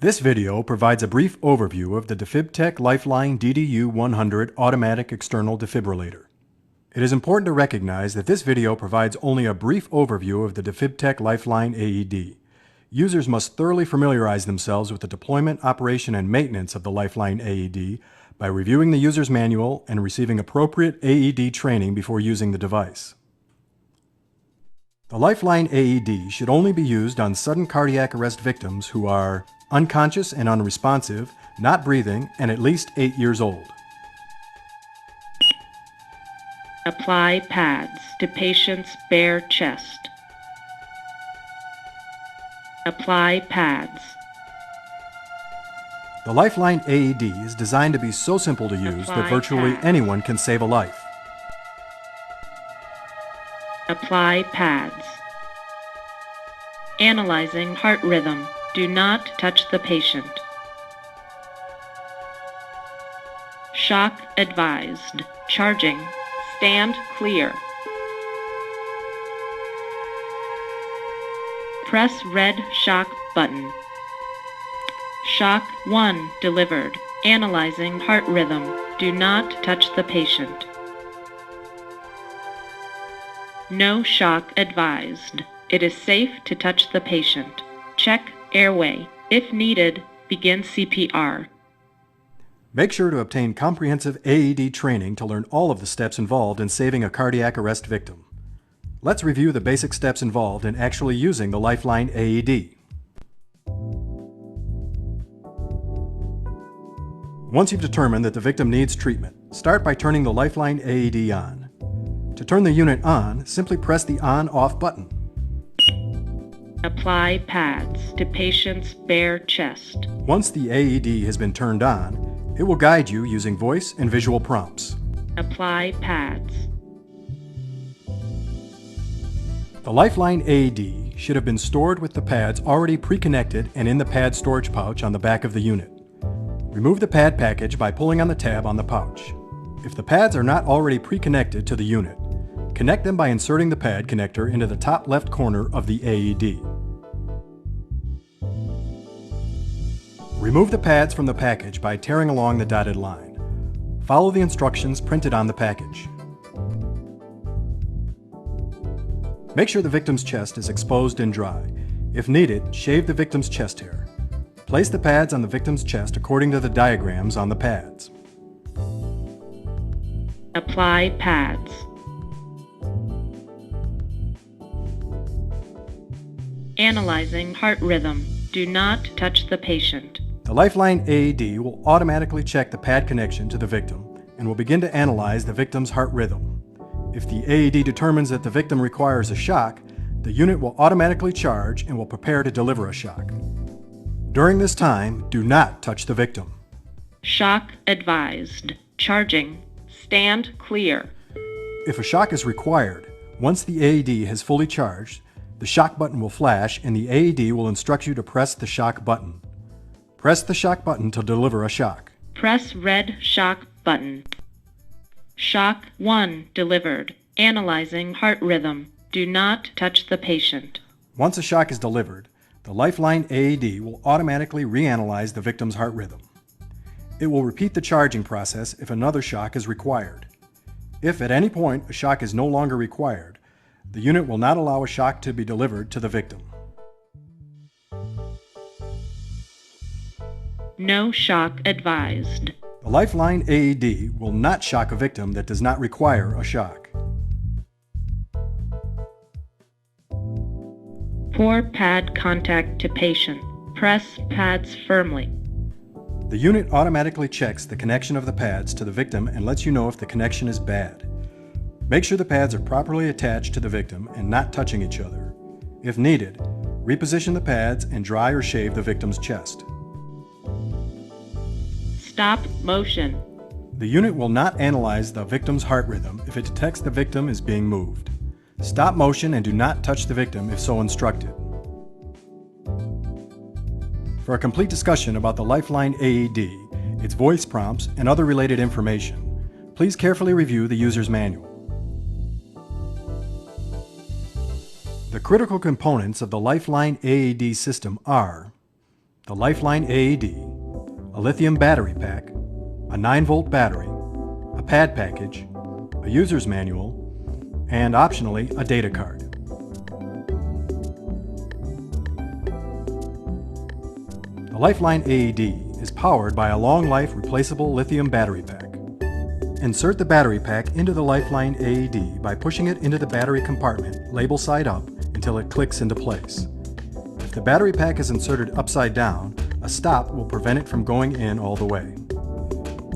This video provides a brief overview of the Defibtech Lifeline DDU-100 automatic external defibrillator. It is important to recognize that this video provides only a brief overview of the Defibtech Lifeline AED. Users must thoroughly familiarize themselves with the deployment, operation, and maintenance of the Lifeline AED by reviewing the user's manual and receiving appropriate AED training before using the device. The Lifeline AED should only be used on sudden cardiac arrest victims who are unconscious and unresponsive, not breathing, and at least 8 years old. Apply pads to patient's bare chest. Apply pads. The Lifeline AED is designed to be so simple to use that virtually anyone can save a life. Apply pads. Analyzing heart rhythm. Do not touch the patient. Shock advised. Charging. Stand clear. Press red shock button. Shock 1 delivered. Analyzing heart rhythm. Do not touch the patient. No shock advised. It is safe to touch the patient. Check airway. If needed, begin CPR. Make sure to obtain comprehensive AED training to learn all of the steps involved in saving a cardiac arrest victim. Let's review the basic steps involved in actually using the Lifeline AED. Once you've determined that the victim needs treatment, start by turning the Lifeline AED on. To turn the unit on, simply press the on-off button. Apply pads to patient's bare chest. Once the AED has been turned on, it will guide you using voice and visual prompts. Apply pads. The Lifeline AED should have been stored with the pads already pre-connected and in the pad storage pouch on the back of the unit. Remove the pad package by pulling on the tab on the pouch. If the pads are not already pre-connected to the unit, connect them by inserting the pad connector into the top left corner of the AED. Remove the pads from the package by tearing along the dotted line. Follow the instructions printed on the package. Make sure the victim's chest is exposed and dry. If needed, shave the victim's chest hair. Place the pads on the victim's chest according to the diagrams on the pads. Apply pads. Analyzing heart rhythm. Do not touch the patient. The Lifeline AED will automatically check the pad connection to the victim and will begin to analyze the victim's heart rhythm. If the AED determines that the victim requires a shock, the unit will automatically charge and will prepare to deliver a shock. During this time, do not touch the victim. Shock advised. Charging. Stand clear. If a shock is required, once the AED has fully charged, the shock button will flash and the AED will instruct you to press the shock button. Press the shock button to deliver a shock. Press red shock button. Shock 1 delivered. Analyzing heart rhythm. Do not touch the patient. Once a shock is delivered, the Lifeline AED will automatically reanalyze the victim's heart rhythm. It will repeat the charging process if another shock is required. If at any point a shock is no longer required, the unit will not allow a shock to be delivered to the victim. No shock advised. The Lifeline AED will not shock a victim that does not require a shock. Poor pad contact to patient. Press pads firmly. The unit automatically checks the connection of the pads to the victim and lets you know if the connection is bad. Make sure the pads are properly attached to the victim and not touching each other. If needed, reposition the pads and dry or shave the victim's chest. Stop motion. The unit will not analyze the victim's heart rhythm if it detects the victim is being moved. Stop motion and do not touch the victim if so instructed. For a complete discussion about the Lifeline AED, its voice prompts, and other related information, please carefully review the user's manual. The critical components of the Lifeline AED system are the Lifeline AED, a lithium battery pack, a 9-volt battery, a pad package, a user's manual, and optionally a data card. The Lifeline AED is powered by a long-life replaceable lithium battery pack. Insert the battery pack into the Lifeline AED by pushing it into the battery compartment, label side up, until it clicks into place. If the battery pack is inserted upside down, a stop will prevent it from going in all the way.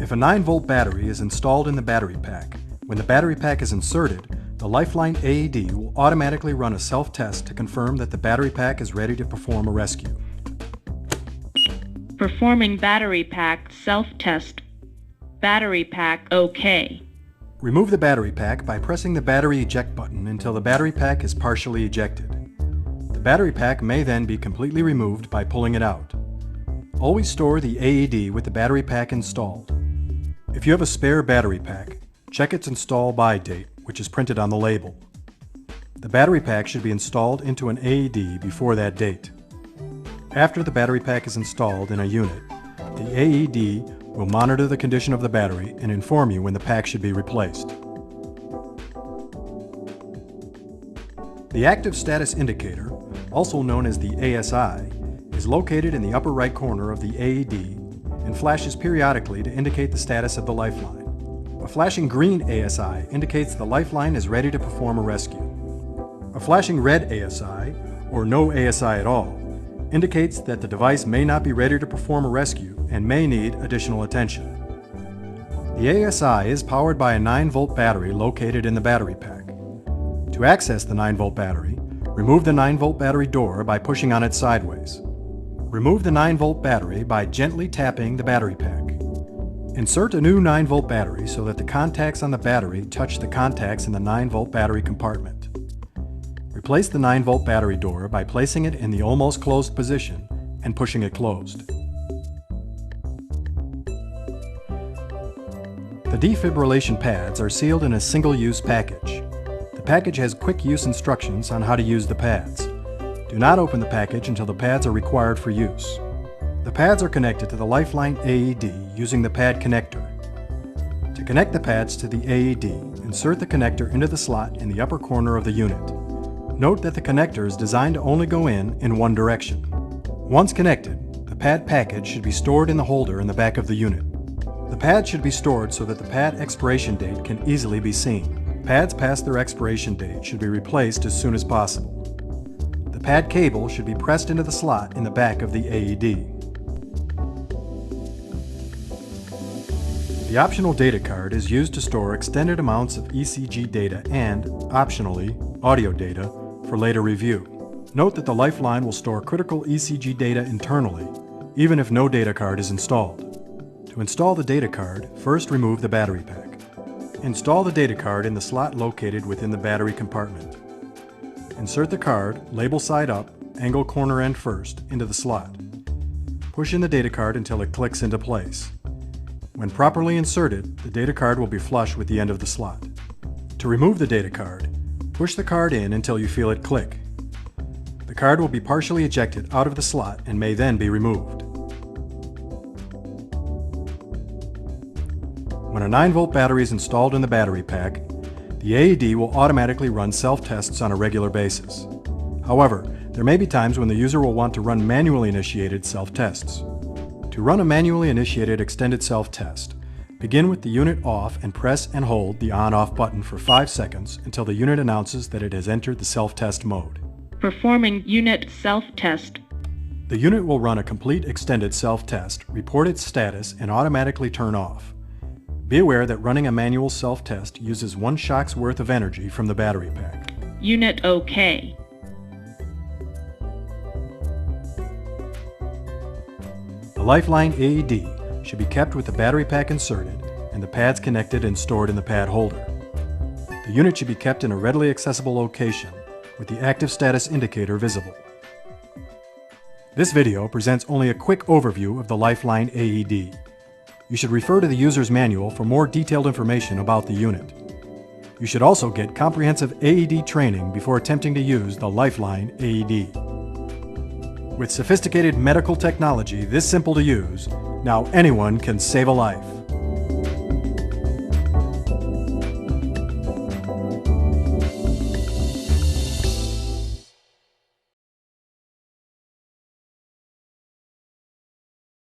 If a 9-volt battery is installed in the battery pack, when the battery pack is inserted, the Lifeline AED will automatically run a self-test to confirm that the battery pack is ready to perform a rescue. Performing battery pack self-test. Battery pack OK. Remove the battery pack by pressing the battery eject button until the battery pack is partially ejected. The battery pack may then be completely removed by pulling it out. Always store the AED with the battery pack installed. If you have a spare battery pack, check its install by date, which is printed on the label. The battery pack should be installed into an AED before that date. After the battery pack is installed in a unit, the AED will monitor the condition of the battery and inform you when the pack should be replaced. The active status indicator, also known as the ASI, is located in the upper right corner of the AED and flashes periodically to indicate the status of the lifeline. A flashing green ASI indicates the lifeline is ready to perform a rescue. A flashing red ASI, or no ASI at all, indicates that the device may not be ready to perform a rescue and may need additional attention. The ASI is powered by a 9-volt battery located in the battery pack. To access the 9-volt battery, remove the 9-volt battery door by pushing on it sideways. Remove the 9-volt battery by gently tapping the battery pack. Insert a new 9-volt battery so that the contacts on the battery touch the contacts in the 9-volt battery compartment. Replace the 9-volt battery door by placing it in the almost closed position and pushing it closed. The defibrillation pads are sealed in a single-use package. The package has quick-use instructions on how to use the pads. Do not open the package until the pads are required for use. The pads are connected to the Lifeline AED using the pad connector. To connect the pads to the AED, insert the connector into the slot in the upper corner of the unit. Note that the connector is designed to only go in one direction. Once connected, the pad package should be stored in the holder in the back of the unit. The pad should be stored so that the pad expiration date can easily be seen. Pads past their expiration date should be replaced as soon as possible. The pad cable should be pressed into the slot in the back of the AED. The optional data card is used to store extended amounts of ECG data and, optionally, audio data for later review. Note that the Lifeline will store critical ECG data internally, even if no data card is installed. To install the data card, first remove the battery pack. Install the data card in the slot located within the battery compartment. Insert the card, label side up, angle corner end first, into the slot. Push in the data card until it clicks into place. When properly inserted, the data card will be flush with the end of the slot. To remove the data card, push the card in until you feel it click. The card will be partially ejected out of the slot and may then be removed. When a 9-volt battery is installed in the battery pack, the AED will automatically run self-tests on a regular basis. However, there may be times when the user will want to run manually initiated self-tests. To run a manually initiated extended self-test, begin with the unit off and press and hold the on-off button for 5 seconds until the unit announces that it has entered the self-test mode. Performing unit self-test. The unit will run a complete extended self-test, report its status, and automatically turn off. Be aware that running a manual self-test uses 1 shock's worth of energy from the battery pack. Unit OK. The Lifeline AED should be kept with the battery pack inserted and the pads connected and stored in the pad holder. The unit should be kept in a readily accessible location with the active status indicator visible. This video presents only a quick overview of the Lifeline AED. You should refer to the user's manual for more detailed information about the unit. You should also get comprehensive AED training before attempting to use the Lifeline AED. With sophisticated medical technology this simple to use, now anyone can save a life.